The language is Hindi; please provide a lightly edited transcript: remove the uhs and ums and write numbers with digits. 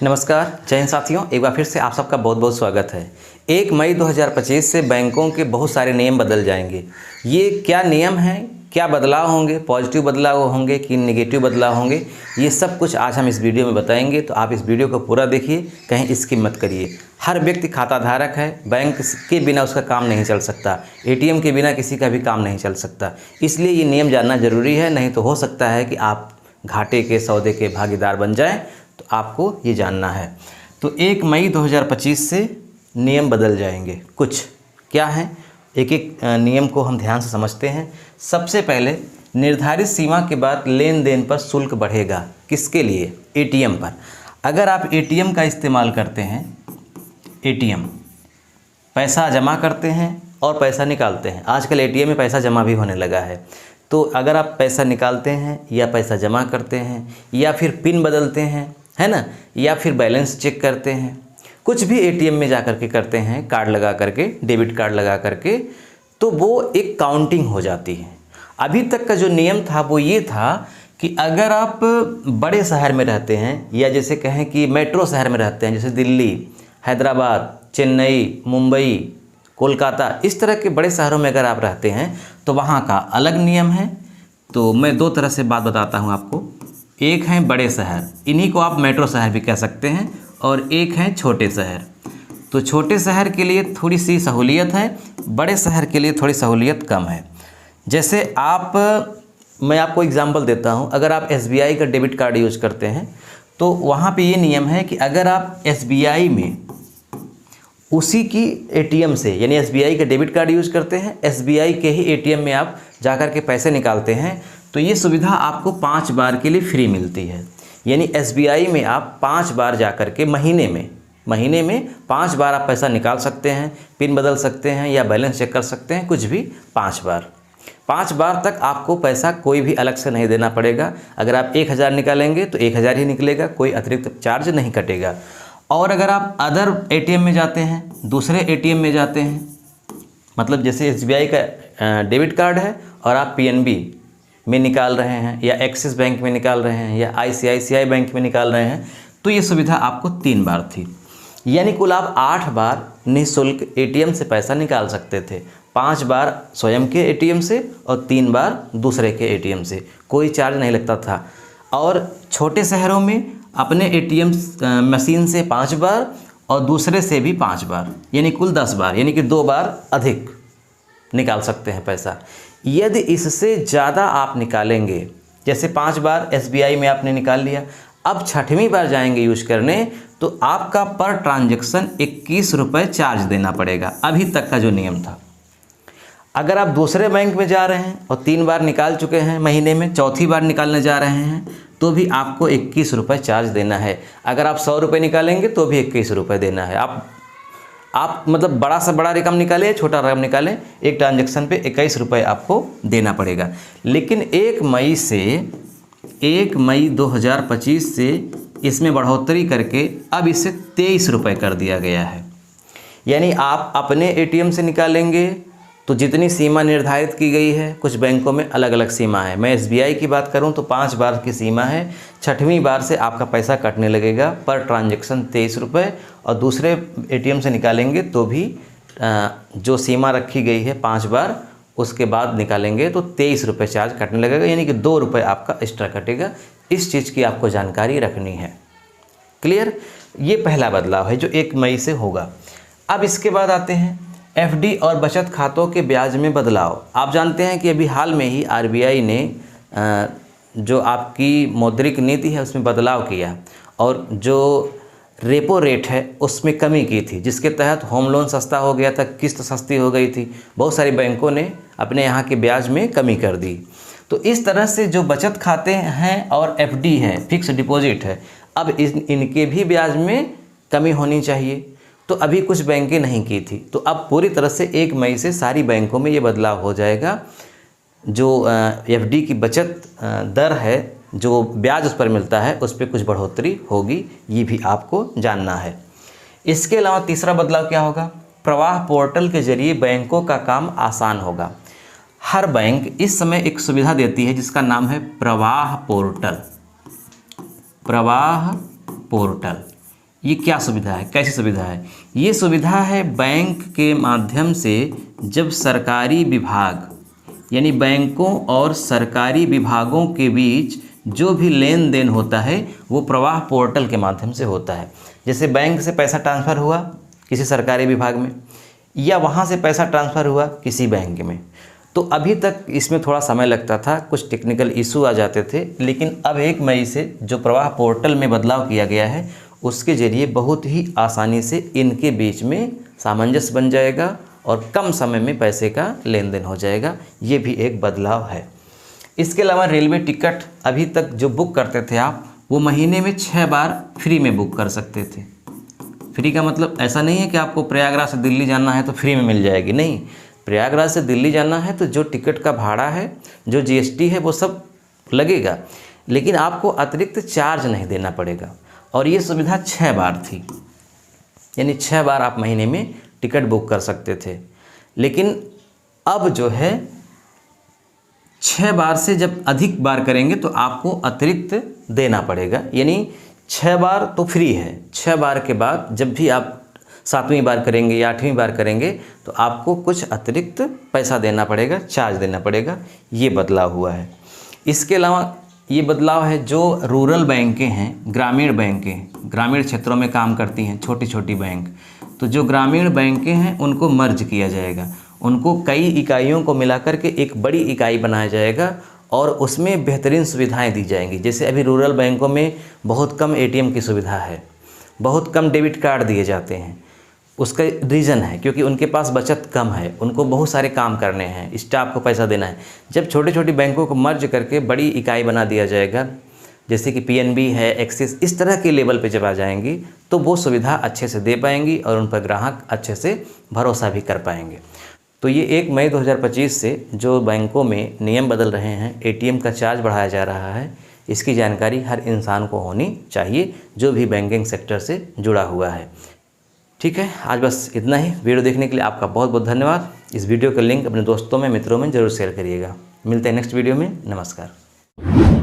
नमस्कार, जय हिंद साथियों। एक बार फिर से आप सबका बहुत बहुत स्वागत है। 1 मई 2025 से बैंकों के बहुत सारे नियम बदल जाएंगे। ये क्या नियम हैं, क्या बदलाव होंगे, पॉजिटिव बदलाव होंगे कि नेगेटिव बदलाव होंगे, ये सब कुछ आज हम इस वीडियो में बताएंगे। तो आप इस वीडियो को पूरा देखिए, कहीं स्किप मत करिए। हर व्यक्ति खाता धारक है, बैंक के बिना उसका काम नहीं चल सकता, ATM के बिना किसी का भी काम नहीं चल सकता। इसलिए ये नियम जानना ज़रूरी है, नहीं तो हो सकता है कि आप घाटे के सौदे के भागीदार बन जाएं। तो आपको ये जानना है। तो 1 मई 2025 से नियम बदल जाएंगे। कुछ क्या है, एक एक नियम को हम ध्यान से समझते हैं। सबसे पहले, निर्धारित सीमा के बाद लेन देन पर शुल्क बढ़ेगा। किसके लिए? ATM पर। अगर आप ATM का इस्तेमाल करते हैं, ATM पैसा जमा करते हैं और पैसा निकालते हैं। आजकल ATM में पैसा जमा भी होने लगा है। तो अगर आप पैसा निकालते हैं या पैसा जमा करते हैं या फिर पिन बदलते हैं, है ना, या फिर बैलेंस चेक करते हैं, कुछ भी ATM में जा कर के करते हैं, कार्ड लगा करके, डेबिट कार्ड लगा करके, तो वो एक काउंटिंग हो जाती है। अभी तक का जो नियम था वो ये था कि अगर आप बड़े शहर में रहते हैं या जैसे कहें कि मेट्रो शहर में रहते हैं, जैसे दिल्ली, हैदराबाद, चेन्नई, मुंबई, कोलकाता, इस तरह के बड़े शहरों में अगर आप रहते हैं तो वहाँ का अलग नियम है। तो मैं दो तरह से बात बताता हूँ आपको। एक है बड़े शहर, इन्हीं को आप मेट्रो शहर भी कह सकते हैं, और एक है छोटे शहर। तो छोटे शहर के लिए थोड़ी सी सहूलियत है, बड़े शहर के लिए थोड़ी सहूलियत कम है। जैसे मैं आपको एग्जांपल देता हूँ। अगर आप SBI का डेबिट कार्ड यूज करते हैं तो वहाँ पे ये नियम है कि अगर आप SBI में उसी की ATM से, यानी SBI का डेबिट कार्ड यूज करते हैं, SBI के ही ATM में आप जाकर के पैसे निकालते हैं, तो ये सुविधा आपको 5 बार के लिए फ्री मिलती है। यानी SBI में आप 5 बार जाकर के महीने में 5 बार आप पैसा निकाल सकते हैं, पिन बदल सकते हैं या बैलेंस चेक कर सकते हैं, कुछ भी 5 बार तक आपको पैसा कोई भी अलग से नहीं देना पड़ेगा। अगर आप 1000 निकालेंगे तो 1000 ही निकलेगा, कोई अतिरिक्त चार्ज नहीं कटेगा। और अगर आप अदर ATM में जाते हैं, दूसरे ATM में जाते हैं, मतलब जैसे SBI का डेबिट कार्ड है और आप PNB में निकाल रहे हैं या एक्सिस बैंक में निकाल रहे हैं या ICICI बैंक में निकाल रहे हैं, तो ये सुविधा आपको 3 बार थी। यानी कुल आप 8 बार निःशुल्क ATM से पैसा निकाल सकते थे। 5 बार स्वयं के ATM से और 3 बार दूसरे के ATM से, कोई चार्ज नहीं लगता था। और छोटे शहरों में अपने ATM मशीन से 5 बार और दूसरे से भी 5 बार, यानी कुल 10 बार, यानी कि 2 बार अधिक निकाल सकते हैं पैसा। यदि इससे ज़्यादा आप निकालेंगे, जैसे 5 बार SBI में आपने निकाल लिया, अब 6वीं बार जाएंगे यूज करने, तो आपका पर ट्रांजैक्शन 21 रुपये चार्ज देना पड़ेगा। अभी तक का जो नियम था। अगर आप दूसरे बैंक में जा रहे हैं और 3 बार निकाल चुके हैं महीने में, 4थी बार निकालने जा रहे हैं, तो भी आपको 21 रुपये चार्ज देना है। अगर आप 100 रुपये निकालेंगे तो भी 21 रुपये देना है। आप मतलब बड़ा से बड़ा रकम निकालें, छोटा रकम निकालें, एक ट्रांजैक्शन पे 21 रुपये आपको देना पड़ेगा। लेकिन 1 मई 2025 से इसमें बढ़ोतरी करके अब इसे 23 रुपये कर दिया गया है। यानी आप अपने ATM से निकालेंगे तो जितनी सीमा निर्धारित की गई है, कुछ बैंकों में अलग अलग सीमा है। मैं SBI की बात करूं तो 5 बार की सीमा है। 6वीं बार से आपका पैसा कटने लगेगा, पर ट्रांजैक्शन 23 रुपये, और दूसरे ATM से निकालेंगे तो भी जो सीमा रखी गई है 5 बार, उसके बाद निकालेंगे तो 23 रुपये चार्ज कटने लगेगा, यानी कि 2 रुपये आपका एक्स्ट्रा कटेगा। इस चीज़ की आपको जानकारी रखनी है। क्लियर? ये पहला बदलाव है जो 1 मई से होगा। अब इसके बाद आते हैं FD और बचत खातों के ब्याज में बदलाव। आप जानते हैं कि अभी हाल में ही RBI ने जो आपकी मौद्रिक नीति है उसमें बदलाव किया और जो रेपो रेट है उसमें कमी की थी, जिसके तहत होम लोन सस्ता हो गया था, किस्त सस्ती हो गई थी। बहुत सारी बैंकों ने अपने यहाँ के ब्याज में कमी कर दी। तो इस तरह से जो बचत खाते हैं और FD है, फिक्स डिपॉजिट है, अब इनके भी ब्याज में कमी होनी चाहिए। तो अभी कुछ बैंकें नहीं की थी, तो अब पूरी तरह से 1 मई से सारी बैंकों में ये बदलाव हो जाएगा। जो FD की बचत दर है, जो ब्याज उस पर मिलता है, उस पर कुछ बढ़ोतरी होगी, ये भी आपको जानना है। इसके अलावा तीसरा बदलाव क्या होगा? प्रवाह पोर्टल के जरिए बैंकों का काम आसान होगा। हर बैंक इस समय एक सुविधा देती है जिसका नाम है प्रवाह पोर्टल। ये क्या सुविधा है, कैसी सुविधा है? ये सुविधा है बैंक के माध्यम से जब सरकारी विभाग यानी बैंकों और सरकारी विभागों के बीच जो भी लेन देन होता है वो प्रवाह पोर्टल के माध्यम से होता है। जैसे बैंक से पैसा ट्रांसफ़र हुआ किसी सरकारी विभाग में या वहाँ से पैसा ट्रांसफ़र हुआ किसी बैंक में, तो अभी तक इसमें थोड़ा समय लगता था, कुछ टेक्निकल इशू आ जाते थे, लेकिन अब 1 मई से जो प्रवाह पोर्टल में बदलाव किया गया है उसके ज़रिए बहुत ही आसानी से इनके बीच में सामंजस्य बन जाएगा और कम समय में पैसे का लेन देन हो जाएगा। ये भी एक बदलाव है। इसके अलावा रेलवे टिकट अभी तक जो बुक करते थे आप, वो महीने में 6 बार फ्री में बुक कर सकते थे। फ्री का मतलब ऐसा नहीं है कि आपको प्रयागराज से दिल्ली जाना है तो फ्री में मिल जाएगी, नहीं। प्रयागराज से दिल्ली जाना है तो जो टिकट का भाड़ा है, जो जीएसटी है, वो सब लगेगा, लेकिन आपको अतिरिक्त चार्ज नहीं देना पड़ेगा। और ये सुविधा 6 बार थी, यानी 6 बार आप महीने में टिकट बुक कर सकते थे। लेकिन अब जो है 6 बार से जब अधिक बार करेंगे तो आपको अतिरिक्त देना पड़ेगा, यानी 6 बार तो फ्री है, 6 बार के बाद जब भी आप 7वीं बार करेंगे या 8वीं बार करेंगे तो आपको कुछ अतिरिक्त पैसा देना पड़ेगा, चार्ज देना पड़ेगा। ये बदलाव हुआ है। इसके अलावा ये बदलाव है जो रूरल बैंकें हैं, ग्रामीण बैंकें, ग्रामीण क्षेत्रों में काम करती हैं, छोटी छोटी बैंक, तो जो ग्रामीण बैंकें हैं उनको मर्ज किया जाएगा, उनको कई इकाइयों को मिलाकर के एक बड़ी इकाई बनाया जाएगा और उसमें बेहतरीन सुविधाएं दी जाएंगी। जैसे अभी रूरल बैंकों में बहुत कम एटीएम की सुविधा है, बहुत कम डेबिट कार्ड दिए जाते हैं। उसका रीज़न है क्योंकि उनके पास बचत कम है, उनको बहुत सारे काम करने हैं, स्टाफ को पैसा देना है। जब छोटी छोटी बैंकों को मर्ज करके बड़ी इकाई बना दिया जाएगा, जैसे कि पीएनबी है, एक्सिस, इस तरह के लेवल पे जब आ जाएंगी तो वो सुविधा अच्छे से दे पाएंगी और उन पर ग्राहक अच्छे से भरोसा भी कर पाएंगे। तो ये 1 मई 2025 से जो बैंकों में नियम बदल रहे हैं, एटीएम का चार्ज बढ़ाया जा रहा है, इसकी जानकारी हर इंसान को होनी चाहिए जो भी बैंकिंग सेक्टर से जुड़ा हुआ है। ठीक है, आज बस इतना ही। वीडियो देखने के लिए आपका बहुत बहुत धन्यवाद। इस वीडियो का लिंक अपने दोस्तों में, मित्रों में ज़रूर शेयर करिएगा। मिलते हैं नेक्स्ट वीडियो में। नमस्कार।